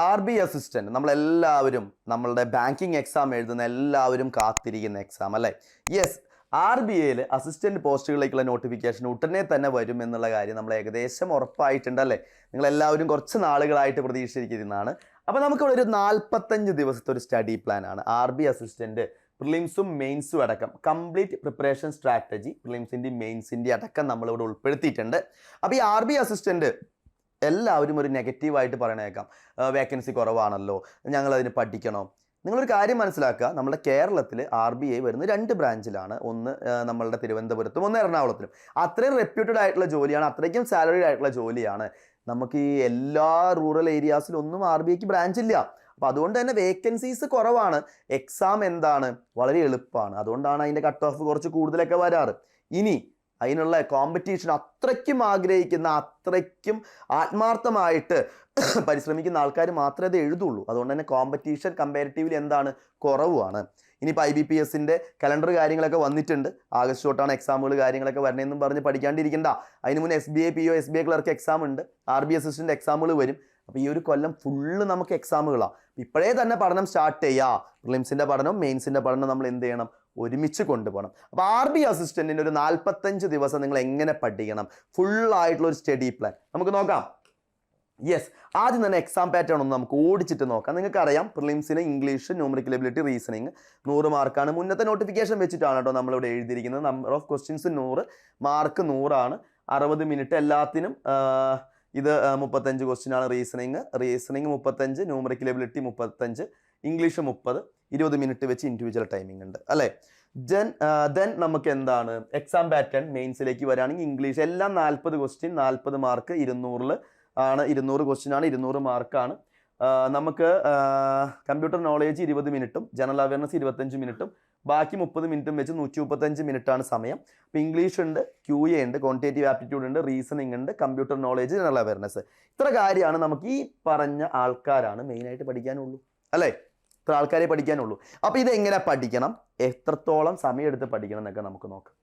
R B assistant നമ്മളെല്ലാവരും നമ്മളുടെ banking exam എഴുതുന്ന എല്ലാവരും കാത്തിരിക്കുന്ന എക്സാം അല്ലേ? യെസ്, ആർ ബി ഐയിൽ അസിസ്റ്റന്റ് പോസ്റ്റുകളിലേക്കുള്ള നോട്ടിഫിക്കേഷൻ ഉടനെ തന്നെ വരും എന്നുള്ള കാര്യം നമ്മൾ ഏകദേശം ഉറപ്പായിട്ടുണ്ടല്ലേ? നിങ്ങളെല്ലാവരും കുറച്ച് നാളുകളായിട്ട് പ്രതീക്ഷിച്ചിരിക്കുന്നതാണ്. അപ്പോൾ നമുക്കിവിടെ ഒരു 45 ദിവസത്തെ ഒരു സ്റ്റഡി പ്ലാൻ ആണ് ആർ ബി അസിസ്റ്റന്റ് പ്രിലിംസും മെയിൻസും അടക്കം കംപ്ലീറ്റ് പ്രിപ്പറേഷൻ സ്ട്രാറ്റജി പ്രിലിംസിൻ്റെയും മെയിൻസിൻ്റെയും അടക്കം നമ്മളിവിടെ ഉൾപ്പെടുത്തിയിട്ടുണ്ട്. അപ്പോൾ ഈ ആർ ബി അസിസ്റ്റന്റ് എല്ലാവരും ഒരു നെഗറ്റീവായിട്ട് പറയണേക്കാം, വേക്കൻസി കുറവാണല്ലോ, ഞങ്ങളതിന് പഠിക്കണോ. നിങ്ങളൊരു കാര്യം മനസ്സിലാക്കുക, നമ്മുടെ കേരളത്തിൽ ആർ ബി ഐ വരുന്നത് 2 ബ്രാഞ്ചിലാണ്. ഒന്ന് നമ്മളുടെ തിരുവനന്തപുരത്തും ഒന്ന് എറണാകുളത്തിലും. അത്രയും റെപ്യൂട്ടഡ് ആയിട്ടുള്ള ജോലിയാണ്, അത്രയ്ക്കും സാലറിഡ് ആയിട്ടുള്ള ജോലിയാണ്. നമുക്ക് ഈ എല്ലാ റൂറൽ ഏരിയാസിലും ഒന്നും ആർ ബി ഐക്ക് ബ്രാഞ്ച് ഇല്ല. അപ്പോൾ അതുകൊണ്ട് തന്നെ വേക്കൻസീസ് കുറവാണ്. എക്സാം എന്താണ്, വളരെ എളുപ്പമാണ്. അതുകൊണ്ടാണ് അതിൻ്റെ കട്ട് ഓഫ് കുറച്ച് കൂടുതലൊക്കെ വരാറ്. ഇനി അതിനുള്ള കോമ്പറ്റീഷൻ അത്രയ്ക്കും ആഗ്രഹിക്കുന്ന, അത്രയ്ക്കും ആത്മാർത്ഥമായിട്ട് പരിശ്രമിക്കുന്ന ആൾക്കാർ മാത്രമേ അത് എഴുതുള്ളൂ. അതുകൊണ്ട് തന്നെ കോമ്പറ്റീഷൻ കമ്പാരിറ്റീവ്ലി എന്താണ്, കുറവാണ്. ഇനിയിപ്പോൾ IBPSൻ്റെ കലണ്ടർ കാര്യങ്ങളൊക്കെ വന്നിട്ടുണ്ട്. ആഗസ്റ്റ് തൊട്ടാണ് എക്സാമുകൾ കാര്യങ്ങളൊക്കെ വരണമെന്നും പറഞ്ഞ് പഠിക്കാണ്ടിരിക്കണ്ട. അതിന് മുന്നേ SBI PO SBI clerk exam ഉണ്ട്, RB അസിസ്റ്റൻ്റ് എക്സാമുകൾ വരും. അപ്പോൾ ഈ ഒരു കൊല്ലം ഫുള്ള് നമുക്ക് എക്സാമുകളാണ്. ഇപ്പോഴേ തന്നെ പഠനം സ്റ്റാർട്ട് ചെയ്യുക. പ്രിലിംസിൻ്റെ പഠനവും മെയിൻസിൻ്റെ പഠനം നമ്മൾ എന്ത് ചെയ്യണം, ഒരുമിച്ച് കൊണ്ടുപോകണം. അപ്പോൾ ആർ ബി അസിസ്റ്റൻറ്റിൻ്റെ ഒരു 45 ദിവസം നിങ്ങൾ എങ്ങനെ പഠിക്കണം, ഫുള്ളായിട്ടുള്ള ഒരു സ്റ്റഡി പ്ലാൻ നമുക്ക് നോക്കാം. യെസ്, ആദ്യം തന്നെ എക്സാം പാറ്റേൺ ഒന്ന് നമുക്ക് ഓടിച്ചിട്ട് നോക്കാം. നിങ്ങൾക്കറിയാം പ്രിലിംസിന് ഇംഗ്ലീഷ്, ന്യൂമറിക്കൽ എബിലിറ്റി, റീസണിങ് 100 മാർക്കാണ്. മുന്നത്തെ നോട്ടിഫിക്കേഷൻ വെച്ചിട്ടാണ് കേട്ടോ നമ്മളിവിടെ എഴുതിയിരിക്കുന്നത്. നമ്പർ ഓഫ് ക്വസ്റ്റ്യൻസ് 100, മാർക്ക് 100 ആണ്. 60 മിനിറ്റ് എല്ലാത്തിനും. ഇത് 35 ക്വസ്റ്റ്യൻ ആണ്. Reasoning 35, numerical ability 35, English 30, 20 minute വെച്ച് ഇൻഡിവിജ്വൽ ടൈമിംഗ് ഉണ്ട് അല്ലേ? ദെൻ നമുക്ക് എന്താണ് എക്സാം പാറ്റേൺ മെയിൻസിലേക്ക് വരികയാണെങ്കിൽ ഇംഗ്ലീഷ് എല്ലാം 40 ക്വസ്റ്റ്യൻ, 40 മാർക്ക്, 200 ആണ്. 200 ക്വസ്റ്റ്യൻ ആണ്, 200 മാർക്കാണ്. നമുക്ക് കമ്പ്യൂട്ടർ നോളേജ് 20 മിനിറ്റും ജനറൽ അവയർനെസ് 25 മിനിറ്റും ബാക്കി 30 മിനിറ്റും വെച്ച് 135 മിനിറ്റാണ് സമയം. അപ്പോൾ ഇംഗ്ലീഷ് ഉണ്ട്, QA ഉണ്ട്, ക്വാണ്ടിറ്റേറ്റീവ് ആപ്റ്റിറ്റ്യൂഡ് ഉണ്ട്, റീസണിങ് ഉണ്ട്, കമ്പ്യൂട്ടർ നോളേജ്, ജനറൽ അവയർനെസ്. ഇത്ര കാര്യമാണ് നമുക്ക് ഈ പറഞ്ഞ ആൾക്കാരാണ് മെയിനായിട്ട് പഠിക്കാനുള്ളൂ അല്ലേ? ഇത്ര ആൾക്കാരെ പഠിക്കാനുള്ളൂ. അപ്പോൾ ഇതെങ്ങനെ പഠിക്കണം, എത്രത്തോളം സമയം എടുത്ത് പഠിക്കണം എന്നൊക്കെ നമുക്ക് നോക്കാം.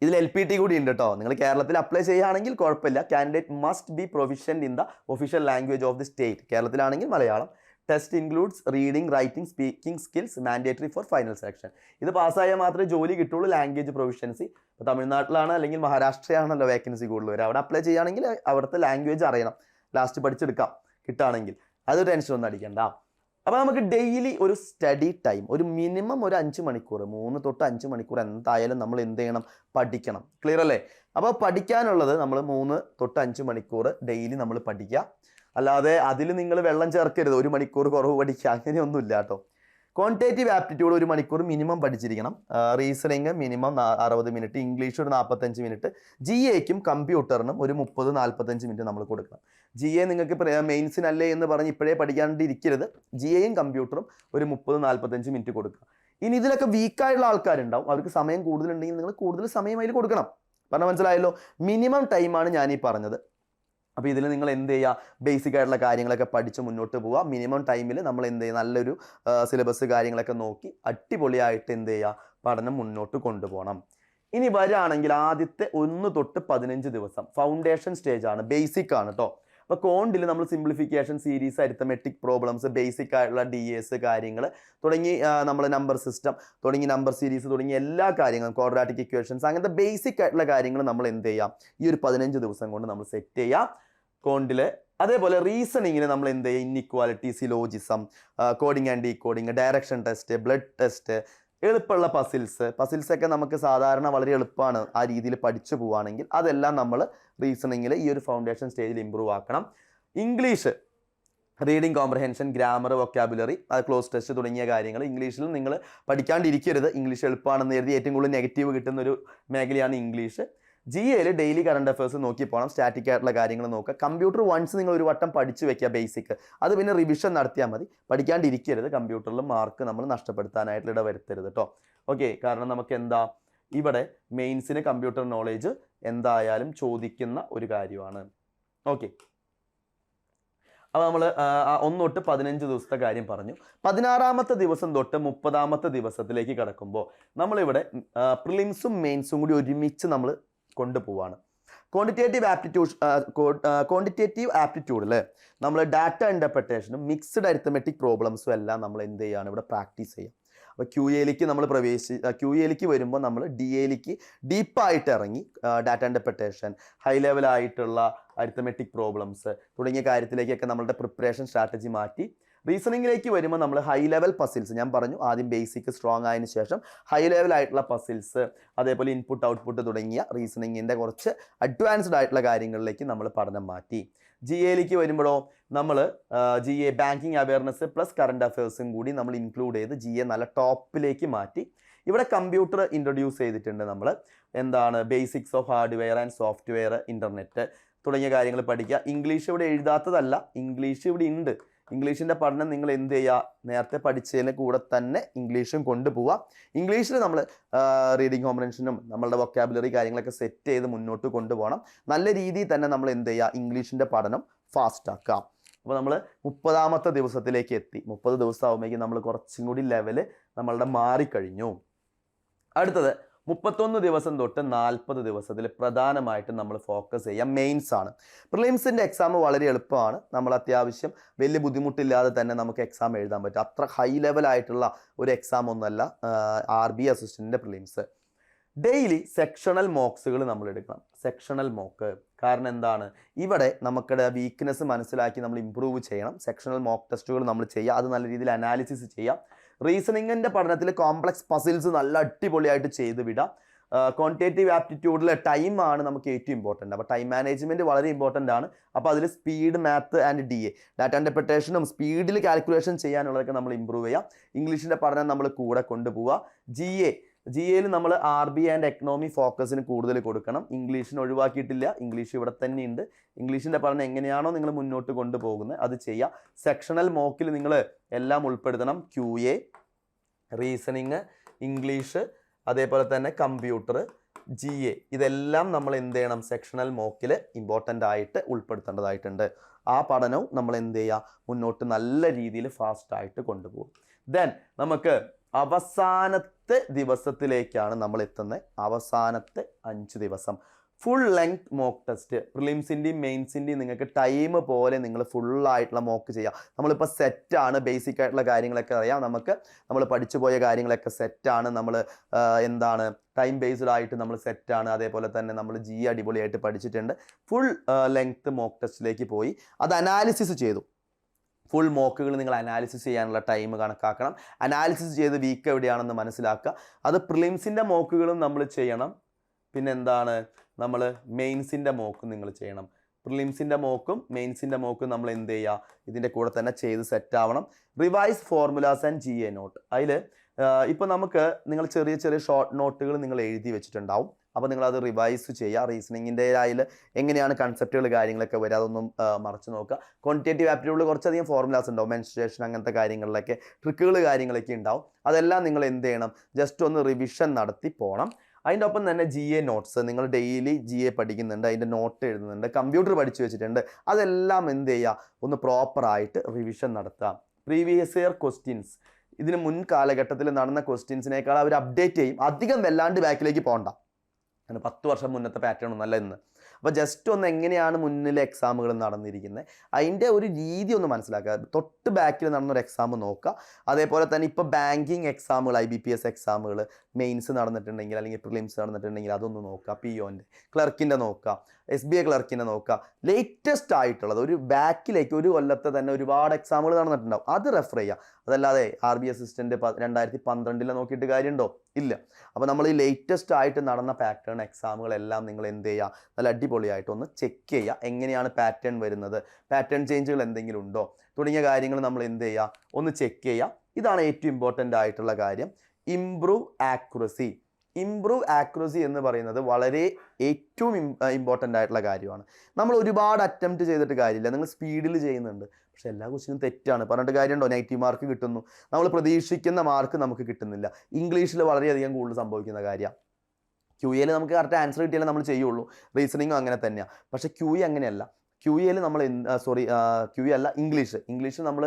ഇതിൽ LPT കൂടി ഉണ്ട് കേട്ടോ. നിങ്ങൾ കേരളത്തിൽ അപ്ലൈ ചെയ്യുകയാണെങ്കിൽ കുഴപ്പമില്ല. Candidate must be proficient in the official language of the state. കേരളത്തിലാണെങ്കിൽ Malayalam. Test includes reading, writing, speaking skills, mandatory for final selection. ഇത് പാസ്സായാൽ മാത്രമേ ജോലി കിട്ടുള്ളൂ. Language proficiency. ഇപ്പോൾ തമിഴ്നാട്ടിലാണ് അല്ലെങ്കിൽ മഹാരാഷ്ട്രയാണല്ലോ വേക്കൻസി കൂടുതൽ വരും. അവിടെ അപ്ലൈ ചെയ്യുകയാണെങ്കിൽ അവിടുത്തെ ലാംഗ്വേജ് അറിയണം. ലാസ്റ്റ് പഠിച്ചെടുക്കാം കിട്ടുകയാണെങ്കിൽ. അത് ടെൻഷൻ ഒന്നും അടിക്കണ്ട. അപ്പോൾ നമുക്ക് ഡെയിലി ഒരു സ്റ്റഡി ടൈം, ഒരു മിനിമം ഒരു 5 മണിക്കൂർ, 3 തൊട്ട് 5 മണിക്കൂർ എന്തായാലും നമ്മൾ എന്ത് ചെയ്യണം, പഠിക്കണം. ക്ലിയർ അല്ലേ? അപ്പോൾ പഠിക്കാനുള്ളത് നമ്മൾ 3 തൊട്ട് 5 മണിക്കൂർ ഡെയിലി നമ്മൾ പഠിക്കുക. അല്ലാതെ അതിൽ നിങ്ങൾ വെള്ളം ചേർക്കരുത്, 1 മണിക്കൂർ കുറവ് പഠിക്കുക, അങ്ങനെയൊന്നുമില്ല കേട്ടോ. ക്വാണ്ടിറ്റേറ്റീവ് ആപ്റ്റിറ്റ്യൂഡ് 1 മണിക്കൂർ മിനിമം പഠിച്ചിരിക്കണം. റീസണിങ് മിനിമം 60 മിനിറ്റ്, ഇംഗ്ലീഷ് ഒരു 45 മിനിറ്റ്, GAക്കും കമ്പ്യൂട്ടറിനും ഒരു 30-45 മിനിറ്റ് നമ്മൾ കൊടുക്കണം. GA നിങ്ങൾക്ക് മെയിൻസിനല്ലേ എന്ന് പറഞ്ഞ് ഇപ്പോഴേ പഠിക്കാണ്ടിരിക്കരുത്. GAയും കമ്പ്യൂട്ടറും ഒരു 30-45 മിനിറ്റ് കൊടുക്കുക. ഇനി ഇതിലൊക്കെ വീക്കായിട്ടുള്ള ആൾക്കാരുണ്ടാവും, അവർക്ക് സമയം കൂടുതലുണ്ടെങ്കിൽ നിങ്ങൾ കൂടുതൽ സമയം അതിൽ കൊടുക്കണം. പറഞ്ഞാൽ മനസ്സിലായല്ലോ? മിനിമം ടൈമാണ് ഞാനീ പറഞ്ഞത്. അപ്പോൾ ഇതിൽ നിങ്ങൾ എന്ത് ചെയ്യുക, ബേസിക് ആയിട്ടുള്ള കാര്യങ്ങളൊക്കെ പഠിച്ച് മുന്നോട്ട് പോവുക. മിനിമം ടൈമിൽ നമ്മൾ എന്ത് ചെയ്യുക, നല്ലൊരു സിലബസ് കാര്യങ്ങളൊക്കെ നോക്കി അടിപൊളിയായിട്ട് എന്ത് ചെയ്യുക, പഠനം മുന്നോട്ട് കൊണ്ടുപോകണം. ഇനി വരികയാണെങ്കിൽ ആദ്യത്തെ 1 തൊട്ട് 15 ദിവസം ഫൗണ്ടേഷൻ സ്റ്റേജ് ആണ്, ബേസിക് ആണ് കേട്ടോ. അപ്പോൾ കോണ്ടിൽ നമ്മൾ simplification, series, arithmetic problems, basic ആയിട്ടുള്ള DS കാര്യങ്ങൾ തുടങ്ങി, നമ്മൾ നമ്പർ സിസ്റ്റം തുടങ്ങി, നമ്പർ സീരീസ് തുടങ്ങി എല്ലാ കാര്യങ്ങളും, ക്വാഡ്രാറ്റിക് ഇക്വേഷൻസ്, അങ്ങനത്തെ ബേസിക് ആയിട്ടുള്ള കാര്യങ്ങൾ നമ്മൾ എന്ത് ചെയ്യാം, ഈ ഒരു 15 ദിവസം കൊണ്ട് നമ്മൾ സെറ്റ് ചെയ്യാം കോണ്ടിൽ. അതേപോലെ റീസണിങ്ങിന് നമ്മൾ എന്ത് ചെയ്യുക, inequality, syllogism, coding and decoding, direction test, blood test, എളുപ്പമുള്ള പസിൽസൊക്കെ നമുക്ക് സാധാരണ വളരെ എളുപ്പമാണ് ആ രീതിയിൽ പഠിച്ചു പോവുകയാണെങ്കിൽ. അതെല്ലാം നമ്മൾ റീസണിങ്ങിൽ ഈ ഒരു ഫൗണ്ടേഷൻ സ്റ്റേജിൽ ഇമ്പ്രൂവ് ആക്കണം. English reading comprehension, grammar, vocabulary, close test തുടങ്ങിയ കാര്യങ്ങൾ ഇംഗ്ലീഷിൽ നിങ്ങൾ പഠിക്കാണ്ടിരിക്കരുത്. ഇംഗ്ലീഷ് എളുപ്പമാണെന്ന് കരുതി ഏറ്റവും കൂടുതൽ നെഗറ്റീവ് കിട്ടുന്ന ഒരു മേഖലയാണ് ഇംഗ്ലീഷ്. GAയിൽ ഡെയിലി കറണ്ട് അഫയേഴ്സ് നോക്കി പോകണം, സ്റ്റാറ്റിക് ആയിട്ടുള്ള കാര്യങ്ങൾ നോക്കുക. കമ്പ്യൂട്ടർ വൺസ് നിങ്ങൾ ഒരു വട്ടം പഠിച്ചു വെക്കുക ബേസിക്, അത് പിന്നെ റിവിഷൻ നടത്തിയാൽ മതി. പഠിക്കാണ്ടിരിക്കരുത്. കമ്പ്യൂട്ടറിൽ മാർക്ക് നമ്മൾ നഷ്ടപ്പെടുത്താനായിട്ട് ഇട വരുത്തരുത് കേട്ടോ. ഓക്കെ, കാരണം നമുക്ക് എന്താ ഇവിടെ മെയിൻസിന് കമ്പ്യൂട്ടർ നോളേജ് എന്തായാലും ചോദിക്കുന്ന ഒരു കാര്യമാണ്. ഓക്കെ, അപ്പോൾ നമ്മൾ 1 തൊട്ട് 15 ദിവസത്തെ കാര്യം പറഞ്ഞു. 16ാമത്തെ ദിവസം തൊട്ട് 30ാമത്തെ ദിവസത്തിലേക്ക് കിടക്കുമ്പോൾ നമ്മളിവിടെ പ്രിലിംസും മെയിൻസും കൂടി ഒരുമിച്ച് നമ്മൾ കൊണ്ടുപോവാണ്. ക്വാണ്ടിറ്റേറ്റീവ് ആപ്റ്റിറ്റ്യൂഡിൽ നമ്മൾ ഡാറ്റ ഇൻ്റർപ്രിട്ടേഷനും മിക്സ്ഡ് അരിത്തമെറ്റിക് പ്രോബ്ലംസും എല്ലാം നമ്മൾ എന്ത് ചെയ്യുകയാണ് ഇവിടെ പ്രാക്ടീസ് ചെയ്യുക. അപ്പോൾ QA നമ്മൾ QA വരുമ്പോൾ നമ്മൾ DA ഡീപ്പായിട്ട് ഇറങ്ങി ഡാറ്റ ഇൻ്റർപ്രിട്ടേഷൻ, ഹൈ ലെവലായിട്ടുള്ള അരിത്തമെറ്റിക് പ്രോബ്ലംസ് തുടങ്ങിയ കാര്യത്തിലേക്കൊക്കെ നമ്മളുടെ പ്രിപ്പറേഷൻ സ്ട്രാറ്റജി മാറ്റി റീസണിങ്ങിലേക്ക് വരുമ്പോൾ നമ്മൾ ഹൈ ലെവൽ പസിൽസ്, ഞാൻ പറഞ്ഞു ആദ്യം ബേസിക് സ്ട്രോങ് ആയതിനു ശേഷം ഹൈ ലെവൽ ആയിട്ടുള്ള പസിൽസ്, അതേപോലെ ഇൻപുട്ട് ഔട്ട്പുട്ട് തുടങ്ങിയ റീസണിങ്ങിൻ്റെ കുറച്ച് അഡ്വാൻസ്ഡ് ആയിട്ടുള്ള കാര്യങ്ങളിലേക്ക് നമ്മൾ പഠനം മാറ്റി. GA വരുമ്പോഴോ നമ്മൾ GA banking awareness plus current അഫയേഴ്സും കൂടി നമ്മൾ ഇൻക്ലൂഡ് ചെയ്ത് GA നല്ല ടോപ്പിലേക്ക് മാറ്റി. ഇവിടെ കമ്പ്യൂട്ടർ ഇൻട്രൊഡ്യൂസ് ചെയ്തിട്ടുണ്ട്. നമ്മൾ എന്താണ് basics of hardware and software, internet തുടങ്ങിയ കാര്യങ്ങൾ പഠിക്കുക. ഇംഗ്ലീഷ് ഇവിടെ എഴുതാത്തതല്ല, ഇംഗ്ലീഷ് ഇവിടെ ഉണ്ട്. ഇംഗ്ലീഷിൻ്റെ പഠനം നിങ്ങൾ എന്ത് ചെയ്യുക, നേരത്തെ പഠിച്ചതിന് കൂടെ തന്നെ ഇംഗ്ലീഷും കൊണ്ടുപോവുക. ഇംഗ്ലീഷിൽ നമ്മൾ റീഡിങ് കോമ്പ്രഹെൻഷനും നമ്മളുടെ വൊക്കാബുലറി കാര്യങ്ങളൊക്കെ സെറ്റ് ചെയ്ത് മുന്നോട്ട് കൊണ്ടുപോകണം. നല്ല രീതിയിൽ തന്നെ നമ്മൾ എന്ത് ചെയ്യുക, ഇംഗ്ലീഷിൻ്റെ പഠനം ഫാസ്റ്റ് ആക്കാം. അപ്പോൾ നമ്മൾ 30ാമത്തെ ദിവസത്തിലേക്ക് എത്തി. 30 ദിവസം ആകുമ്പോഴേക്കും നമ്മൾ കുറച്ചും കൂടി ലെവല് നമ്മളുടെ മാറിക്കഴിഞ്ഞു. അടുത്തത് 31 ദിവസം തൊട്ട് 40 ദിവസത്തിൽ പ്രധാനമായിട്ടും നമ്മൾ ഫോക്കസ് ചെയ്യുക മെയിൻസ് ആണ്. പ്രിലിംസിൻ്റെ എക്സാം വളരെ എളുപ്പമാണ്. നമ്മൾ അത്യാവശ്യം വലിയ ബുദ്ധിമുട്ടില്ലാതെ തന്നെ നമുക്ക് എക്സാം എഴുതാൻ പറ്റും. അത്ര ഹൈ ലെവലായിട്ടുള്ള ഒരു എക്സാം ഒന്നുമല്ല RB അസിസ്റ്റൻറ്റിൻ്റെ പ്രിലിംസ്. ഡെയിലി സെക്ഷണൽ മോക്സുകൾ നമ്മൾ എടുക്കണം. സെക്ഷണൽ മോക്ക് കാരണം എന്താണ്, ഇവിടെ നമുക്കിടെ വീക്ക്നെസ് മനസ്സിലാക്കി നമ്മൾ ഇമ്പ്രൂവ് ചെയ്യണം. സെക്ഷണൽ മോക്ക് ടെസ്റ്റുകൾ നമ്മൾ ചെയ്യുക, അത് നല്ല രീതിയിൽ അനാലിസിസ് ചെയ്യാം. റീസണിങ്ങിൻ്റെ പഠനത്തിൽ കോംപ്ലക്സ് പസിൽസ് നല്ല അടിപൊളിയായിട്ട് ചെയ്ത് വിടാം. ക്വാണ്ടിറ്റേറ്റീവ് ആപ്റ്റിറ്റ്യൂഡിലെ ടൈമാണ് നമുക്ക് ഏറ്റവും ഇമ്പോർട്ടൻ്റ്. അപ്പോൾ ടൈം മാനേജ്മെൻറ്റ് വളരെ ഇമ്പോർട്ടൻ്റ് ആണ്. അപ്പോൾ അതിൽ speed, math and DA data ഇൻ്റർപ്രിട്ടേഷനും സ്പീഡിൽ കാൽക്കുലേഷൻ ചെയ്യാനുള്ളതൊക്കെ നമ്മൾ ഇമ്പ്രൂവ് ചെയ്യാം. ഇംഗ്ലീഷിൻ്റെ പഠനം നമ്മൾ കൂടെ കൊണ്ടുപോവുക. GA നമ്മൾ RB ആൻഡ് എക്കണോമി ഫോക്കസിന് കൂടുതൽ കൊടുക്കണം. ഇംഗ്ലീഷിന് ഒഴിവാക്കിയിട്ടില്ല, ഇംഗ്ലീഷ് ഇവിടെ തന്നെയുണ്ട്. ഇംഗ്ലീഷിൻ്റെ പഠനം എങ്ങനെയാണോ നിങ്ങൾ മുന്നോട്ട് കൊണ്ടുപോകുന്നത് അത് ചെയ്യുക. സെക്ഷണൽ മോക്കിൽ നിങ്ങൾ എല്ലാം ഉൾപ്പെടുത്തണം. QA, റീസണിങ്, ഇംഗ്ലീഷ്, അതേപോലെ തന്നെ കമ്പ്യൂട്ടർ, GA ഇതെല്ലാം നമ്മൾ എന്ത് ചെയ്യണം, സെക്ഷണൽ മോക്കിൽ ഇമ്പോർട്ടൻ്റ് ആയിട്ട് ഉൾപ്പെടുത്തേണ്ടതായിട്ടുണ്ട്. ആ പഠനവും നമ്മൾ എന്ത് ചെയ്യുക, മുന്നോട്ട് നല്ല രീതിയിൽ ഫാസ്റ്റായിട്ട് കൊണ്ടുപോകും. ദെൻ നമുക്ക് അവസാനത്തെ ദിവസത്തിലേക്കാണ് നമ്മൾ എത്തുന്നത്. അവസാനത്തെ 5 ദിവസം ഫുൾ ലെങ്ത് മോക്ക് ടെസ്റ്റ്. പ്രിലിംസിൻ്റെയും മെയിൻസിൻ്റെയും നിങ്ങൾക്ക് ടൈം പോലെ നിങ്ങൾ ഫുള്ളായിട്ടുള്ള മോക്ക് ചെയ്യാം. നമ്മളിപ്പോൾ സെറ്റാണ്, ബേസിക് ആയിട്ടുള്ള കാര്യങ്ങളൊക്കെ അറിയാം, നമ്മൾ പഠിച്ചു പോയ കാര്യങ്ങളൊക്കെ സെറ്റാണ്. നമ്മൾ എന്താണ് ടൈം ബേസ്ഡ് ആയിട്ട് നമ്മൾ സെറ്റാണ്. അതേപോലെ തന്നെ നമ്മൾ GA അടിപൊളിയായിട്ട് പഠിച്ചിട്ടുണ്ട്. ഫുൾ ലെങ്ത് മോക്ക് ടെസ്റ്റിലേക്ക് പോയി അത് അനാലിസിസ് ചെയ്തു. ഫുൾ മോക്കുകൾ നിങ്ങൾ അനാലിസിസ് ചെയ്യാനുള്ള ടൈം കണക്കാക്കണം. അനാലിസിസ് ചെയ്ത് വീക്ക് എവിടെയാണെന്ന് മനസ്സിലാക്കുക. അത് പ്രിലിംസിൻ്റെ മോക്കുകളും നമ്മൾ ചെയ്യണം. പിന്നെ എന്താണ്, നമ്മൾ മെയിൻസിൻ്റെ മോക്കും നിങ്ങൾ ചെയ്യണം. പ്രിലിംസിൻ്റെ മോക്കും മെയിൻസിൻ്റെ മോക്കും നമ്മൾ എന്ത് ചെയ്യുക, ഇതിൻ്റെ കൂടെ തന്നെ ചെയ്ത് സെറ്റാവണം. Revise formulas and GA note. അതിൽ ഇപ്പോൾ നമുക്ക് നിങ്ങൾ ചെറിയ ചെറിയ ഷോർട്ട് നോട്ടുകൾ നിങ്ങൾ എഴുതി വെച്ചിട്ടുണ്ടാവും. അപ്പോൾ നിങ്ങളത് റിവൈസ് ചെയ്യുക. റീസണിങ്ങിൻ്റെ അതിൽ എങ്ങനെയാണ് കൺസെപ്റ്റുകൾ കാര്യങ്ങളൊക്കെ വരിക അതൊന്നും മറച്ചു നോക്കുക. ക്വാണ്ടിറ്റേറ്റീവ് ആപ്റ്റിറ്റ്യൂഡിൽ കുറച്ചധികം ഫോർമുലാസ് ഉണ്ടാവും, മെൻസ്ട്രേഷൻ അങ്ങനത്തെ കാര്യങ്ങളിലൊക്കെ ട്രിക്കുകൾ കാര്യങ്ങളൊക്കെ ഉണ്ടാവും. അതെല്ലാം നിങ്ങൾ എന്ത് ചെയ്യണം, ജസ്റ്റ് ഒന്ന് റിവിഷൻ നടത്തി പോകണം. അതിൻ്റെ ഒപ്പം തന്നെ GA നോട്ട്സ്, നിങ്ങൾ ഡെയിലി GA പഠിക്കുന്നുണ്ട്, അതിൻ്റെ നോട്ട് എഴുതുന്നുണ്ട്, കമ്പ്യൂട്ടർ പഠിച്ചു വെച്ചിട്ടുണ്ട്, അതെല്ലാം എന്ത് ചെയ്യുക, ഒന്ന് പ്രോപ്പറായിട്ട് റിവിഷൻ നടത്തുക. പ്രീവിയസ് ഇയർ ക്വസ്റ്റ്യൻസ്, ഇതിന് മുൻ കാലഘട്ടത്തിൽ നടന്ന ക്വസ്റ്റ്യൻസിനേക്കാൾ അവർ അപ്ഡേറ്റ് ചെയ്യും. അധികം വല്ലാണ്ട് ബാക്കിലേക്ക് പോകണ്ട. 10 വർഷം മുന്നത്തെ പാറ്റേൺ ഒന്നല്ല ഇന്ന്. അപ്പോൾ ജസ്റ്റ് ഒന്ന് എങ്ങനെയാണ് മുന്നിലെ എക്സാമുകൾ നടന്നിരിക്കുന്നത് അതിൻ്റെ ഒരു രീതി ഒന്ന് മനസ്സിലാക്കുക. തൊട്ട് ബാക്കിൽ നടന്നൊരു എക്സാം നോക്കുക. അതേപോലെ തന്നെ ഇപ്പോൾ ബാങ്കിങ് എക്സാമുകൾ, IBPS എക്സാമുകൾ, മെയിൻസ് നടന്നിട്ടുണ്ടെങ്കിൽ അല്ലെങ്കിൽ പ്രിലിംസ് നടന്നിട്ടുണ്ടെങ്കിൽ അതൊന്ന് നോക്കുക. POൻ്റെ ക്ലർക്കിൻ്റെ നോക്കുക, SBI ക്ലർക്കിൻ്റെ നോക്കുക. ലേറ്റസ്റ്റ് ആയിട്ടുള്ളത് ഒരു ബാക്കിലേക്ക് ഒരു കൊല്ലത്തെ തന്നെ ഒരുപാട് എക്സാമുകൾ നടന്നിട്ടുണ്ടാവും, അത് റെഫർ ചെയ്യുക. അതല്ലാതെ RB അസിസ്റ്റൻ്റ് 2012 നോക്കിയിട്ട് കാര്യമുണ്ടോ? ഇല്ല. അപ്പോൾ നമ്മൾ ഈ ലേറ്റസ്റ്റ് ആയിട്ട് നടന്ന പാറ്റേൺ എക്സാമുകളെല്ലാം നിങ്ങൾ എന്ത് ചെയ്യുക, നല്ല അടിപൊളിയായിട്ട് ഒന്ന് ചെക്ക് ചെയ്യുക. എങ്ങനെയാണ് പാറ്റേൺ വരുന്നത്, പാറ്റേൺ ചേഞ്ചുകൾ എന്തെങ്കിലും ഉണ്ടോ തുടങ്ങിയ കാര്യങ്ങൾ നമ്മൾ എന്ത് ചെയ്യുക, ഒന്ന് ചെക്ക് ചെയ്യുക. ഇതാണ് ഏറ്റവും ഇമ്പോർട്ടൻ്റ് ആയിട്ടുള്ള കാര്യം. ഇംപ്രൂവ് ആക്യുറസി എന്ന് പറയുന്നത് വളരെ ഏറ്റവും ഇമ്പോർട്ടൻ്റ് ആയിട്ടുള്ള കാര്യമാണ്. നമ്മൾ ഒരുപാട് അറ്റംപ്റ്റ് ചെയ്തിട്ട് കാര്യമില്ല. നിങ്ങൾ സ്പീഡിൽ ചെയ്യുന്നുണ്ട്, പക്ഷെ എല്ലാ ക്വസ്റ്റിനും തെറ്റാണ്. പറഞ്ഞിട്ട് കാര്യമുണ്ടോ? നെഗറ്റീവ് മാർക്ക് കിട്ടുന്നു, നമ്മൾ പ്രതീക്ഷിക്കുന്ന മാർക്ക് നമുക്ക് കിട്ടുന്നില്ല. ഇംഗ്ലീഷിൽ വളരെയധികം കൂടുതൽ സംഭവിക്കുന്ന കാര്യമാണ്. QA നമുക്ക് കറക്റ്റ് ആൻസർ കിട്ടിയാലേ നമ്മൾ ചെയ്യുള്ളൂ. റീസണിങ്ങും അങ്ങനെ തന്നെയാണ്. പക്ഷേ QA അങ്ങനെയല്ല. QA നമ്മൾ QA അല്ല, ഇംഗ്ലീഷ് നമ്മൾ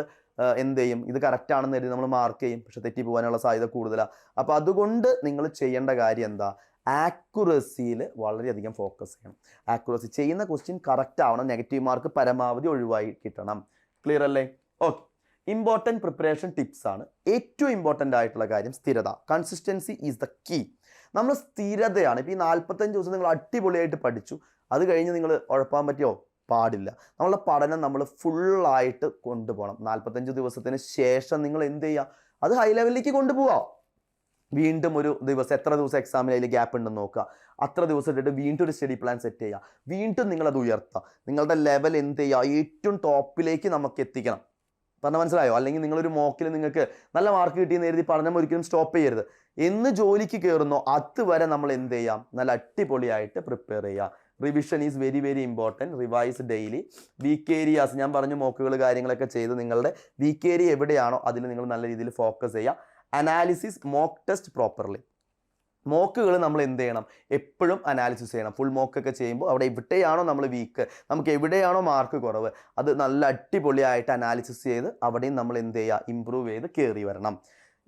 എന്ത് ചെയ്യും, ഇത് കറക്റ്റ് ആണെന്ന് കരുതി നമ്മൾ മാർക്ക് ചെയ്യും, പക്ഷെ തെറ്റി പോകാനുള്ള സാധ്യത കൂടുതലാണ്. അപ്പോൾ അതുകൊണ്ട് നിങ്ങൾ ചെയ്യേണ്ട കാര്യം എന്താ, ആക്യുറസിയിൽ വളരെയധികം ഫോക്കസ് ചെയ്യണം. ആക്യുറസി ചെയ്യുന്ന ക്വസ്റ്റ്യൻ കറക്റ്റ് ആവണം, നെഗറ്റീവ് മാർക്ക് പരമാവധി ഒഴിവായി കിട്ടണം. ക്ലിയർ അല്ലേ? ഓക്കെ. ഇമ്പോർട്ടൻറ്റ് പ്രിപ്പറേഷൻ ടിപ്സ് ആണ്. ഏറ്റവും ഇമ്പോർട്ടൻ്റ് ആയിട്ടുള്ള കാര്യം സ്ഥിരത. Consistency is the key. നമ്മൾ സ്ഥിരതയാണ്. ഇപ്പോൾ ഈ 45 ദിവസം നിങ്ങൾ അടിപൊളിയായിട്ട് പഠിച്ചു, അത് കഴിഞ്ഞ് നിങ്ങൾ ഉഴപ്പാൻ പറ്റിയോ? പാടില്ല. നമ്മളുടെ പഠനം നമ്മൾ ഫുള്ളായിട്ട് കൊണ്ടുപോകണം. 45 ദിവസത്തിന് ശേഷം നിങ്ങൾ എന്ത് ചെയ്യുക? അത് ഹൈ ലെവലിലേക്ക് കൊണ്ടുപോവാം. വീണ്ടും ഒരു ദിവസം, എത്ര ദിവസം എക്സാമിന് അതിൽ ഗ്യാപ്പ് ഉണ്ടെന്ന് നോക്കുക. അത്ര ദിവസം ഇട്ടിട്ട് വീണ്ടും ഒരു സ്റ്റഡി പ്ലാൻ സെറ്റ് ചെയ്യുക. വീണ്ടും നിങ്ങളത് ഉയർത്തുക. നിങ്ങളുടെ ലെവൽ എന്ത് ചെയ്യുക? ഏറ്റവും ടോപ്പിലേക്ക് നമുക്ക് എത്തിക്കണം. പറഞ്ഞാൽ മനസ്സിലായോ? അല്ലെങ്കിൽ നിങ്ങളൊരു മോക്കിൽ നിങ്ങൾക്ക് നല്ല മാർക്ക് കിട്ടിയെന്ന് എഴുതി പഠനം ഒരിക്കലും സ്റ്റോപ്പ് ചെയ്യരുത്. എന്ന് ജോലിക്ക് കയറുന്നോ അതുവരെ നമ്മൾ എന്ത് ചെയ്യാം? നല്ല അടിപൊളിയായിട്ട് പ്രിപ്പയർ ചെയ്യുക. Revision is very very important. Revise daily. Week areas ഞാൻ പറഞ്ഞു, മോക്കുകൾ കാര്യങ്ങളൊക്കെ ചെയ്ത് നിങ്ങളുടെ വീക്ക് ഏരിയ എവിടെയാണോ അതിൽ നിങ്ങൾ നല്ല രീതിയിൽ ഫോക്കസ് ചെയ്യുക. Analysis mock test properly. മോക്കുകൾ നമ്മൾ എന്ത് ചെയ്യണം? എപ്പോഴും അനാലിസിസ് ചെയ്യണം. ഫുൾ മോക്കൊക്കെ ചെയ്യുമ്പോൾ അവിടെ എവിടെയാണോ നമ്മൾ വീക്ക്, നമുക്ക് എവിടെയാണോ മാർക്ക് കുറവ്, അത് നല്ല അടിപൊളിയായിട്ട് അനാലിസിസ് ചെയ്ത് അവിടെയും നമ്മൾ എന്ത് ചെയ്യുക? ഇമ്പ്രൂവ് ചെയ്ത് കയറി വരണം.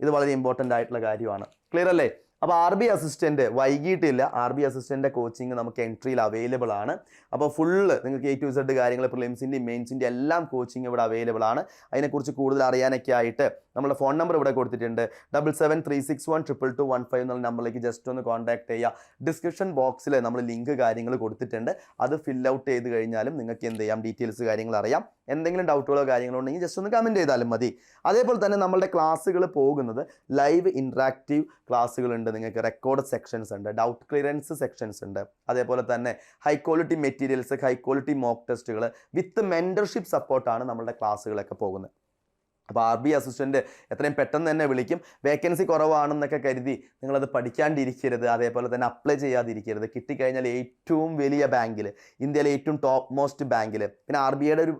ഇത് വളരെ ഇമ്പോർട്ടൻ്റ് ആയിട്ടുള്ള കാര്യമാണ്. ക്ലിയർ അല്ലേ? അപ്പോൾ RB അസിസ്റ്റൻ്റ് വൈകിട്ടില്ല. RB അസിസ്റ്റൻ്റെ കോച്ചിങ് നമുക്ക് എൻട്രിയിൽ അവൈലബിൾ ആണ്. അപ്പോൾ ഫുള്ള് നിങ്ങൾക്ക് A to Z കാര്യങ്ങൾ, പ്രിലിംസിൻ്റെ മെയിൻസിൻ്റെ എല്ലാം കോച്ചിങ് ഇവിടെ അവൈലബിൾ ആണ്. അതിനെക്കുറിച്ച് കൂടുതൽ അറിയാനൊക്കെ ആയിട്ട് നമ്മുടെ ഫോൺ നമ്പർ ഇവിടെ കൊടുത്തിട്ടുണ്ട്. 7736122215 എന്നുള്ള നമ്പറിലേക്ക് ജസ്റ്റ് ഒന്ന് കോൺടാക്ട് ചെയ്യുക. ഡിസ്ക്രിപ്ഷൻ ബോക്സിൽ നമ്മൾ ലിങ്ക് കാര്യങ്ങൾ കൊടുത്തിട്ടുണ്ട്. അത് ഫിൽ ഔട്ട് ചെയ്ത് കഴിഞ്ഞാലും നിങ്ങൾക്ക് എന്ത് ചെയ്യാം? ഡീറ്റെയിൽസ് കാര്യങ്ങൾ അറിയാം. എന്തെങ്കിലും ഡൗട്ടുകളോ കാര്യങ്ങളോ ഉണ്ടെങ്കിൽ ജസ്റ്റ് ഒന്ന് കമൻറ്റ് ചെയ്താലും മതി. അതേപോലെ തന്നെ നമ്മളുടെ ക്ലാസ്സുകൾ പോകുന്നത് ലൈവ് ഇൻട്രാക്റ്റീവ് ക്ലാസ്സുകളുണ്ട്. നിങ്ങൾക്ക് റെക്കോർഡ് സെക്ഷൻസ് ഉണ്ട്, ഡൗട്ട് ക്ലിയറൻസ് സെക്ഷൻസ് ഉണ്ട്. അതേപോലെ തന്നെ high quality materials, high quality mock ടെസ്റ്റുകൾ വിത്ത് മെൻറ്റർഷിപ്പ് സപ്പോർട്ടാണ് നമ്മളുടെ ക്ലാസ്സുകളൊക്കെ പോകുന്നത്. അപ്പോൾ RB അസിസ്റ്റൻ്റ് എത്രയും പെട്ടെന്ന് തന്നെ വിളിക്കും. വേക്കൻസി കുറവാണെന്നൊക്കെ കരുതി നിങ്ങളത് പഠിക്കാണ്ടിരിക്കരുത്. അതേപോലെ തന്നെ അപ്ലൈ ചെയ്യാതിരിക്കരുത്. കിട്ടിക്കഴിഞ്ഞാൽ ഏറ്റവും വലിയ ബാങ്കിൽ, ഇന്ത്യയിലെ ഏറ്റവും ടോപ്പ് മോസ്റ്റ് ബാങ്കിൽ. പിന്നെ RBയുടെ ഒരു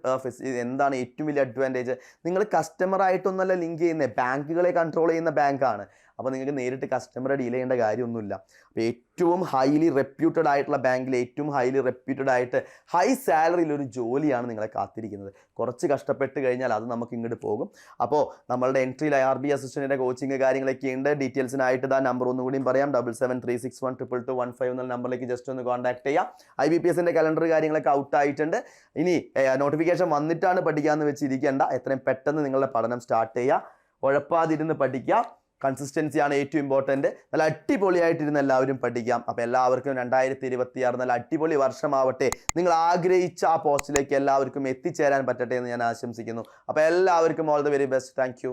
എന്താണ് ഏറ്റവും വലിയ അഡ്വാൻറ്റേജ്? നിങ്ങൾ കസ്റ്റമറായിട്ടൊന്നല്ല ലിങ്ക് ചെയ്യുന്നത്, ബാങ്കുകളെ കൺട്രോൾ ചെയ്യുന്ന ബാങ്കാണ്. അപ്പോൾ നിങ്ങൾക്ക് നേരിട്ട് കസ്റ്റമറെ ഡീൽ ചെയ്യേണ്ട കാര്യമൊന്നുമില്ല. അപ്പോൾ ഏറ്റവും ഹൈലി റെപ്യൂട്ടഡ് ആയിട്ടുള്ള ബാങ്കിൽ ഏറ്റവും ഹൈലി റെപ്യൂട്ടഡ് ആയിട്ട് ഹൈ സാലറിയിൽ ഒരു ജോലിയാണ് നിങ്ങളെ കാത്തിരിക്കുന്നത്. കുറച്ച് കഷ്ടപ്പെട്ട് കഴിഞ്ഞാൽ അത് നമുക്ക് ഇങ്ങോട്ട് പോകും. അപ്പോൾ നമ്മളുടെ എൻട്രിയിൽ RB അസിസ്റ്റൻറ്റിൻ്റെ കോച്ചിങ് കാര്യങ്ങളൊക്കെ ഉണ്ട്. ഡീറ്റെയിൽസിനായിട്ട് ഇതാ നമ്പർ ഒന്നുകൂടിയും പറയാം. 7736122215 എന്നുള്ള നമ്പറിലേക്ക് ജസ്റ്റ് ഒന്ന് കോൺടാക്ട് ചെയ്യാം. IBPSൻ്റെ കലണ്ടർ കാര്യങ്ങളൊക്കെ ഔട്ട് ആയിട്ടുണ്ട്. ഇനി നോട്ടിഫിക്കേഷൻ വന്നിട്ടാണ് പഠിക്കാമെന്ന് വെച്ചിരിക്കേണ്ട. എത്രയും പെട്ടെന്ന് നിങ്ങളുടെ പഠനം സ്റ്റാർട്ട് ചെയ്യുക. ഉഴപ്പാതിരുന്ന് പഠിക്കുക. കൺസിസ്റ്റൻസിയാണ് ഏറ്റവും ഇമ്പോർട്ടൻറ്റ്. നല്ല അടിപൊളിയായിട്ടിരുന്ന് എല്ലാവരും പഠിക്കാം. അപ്പോൾ എല്ലാവർക്കും 2026 നല്ല അടിപൊളി വർഷമാവട്ടെ. നിങ്ങൾ ആഗ്രഹിച്ച ആ പോസ്റ്റിലേക്ക് എല്ലാവർക്കും എത്തിച്ചേരാൻ പറ്റട്ടെ എന്ന് ഞാൻ ആശംസിക്കുന്നു. അപ്പോൾ എല്ലാവർക്കും all the very best. Thank you.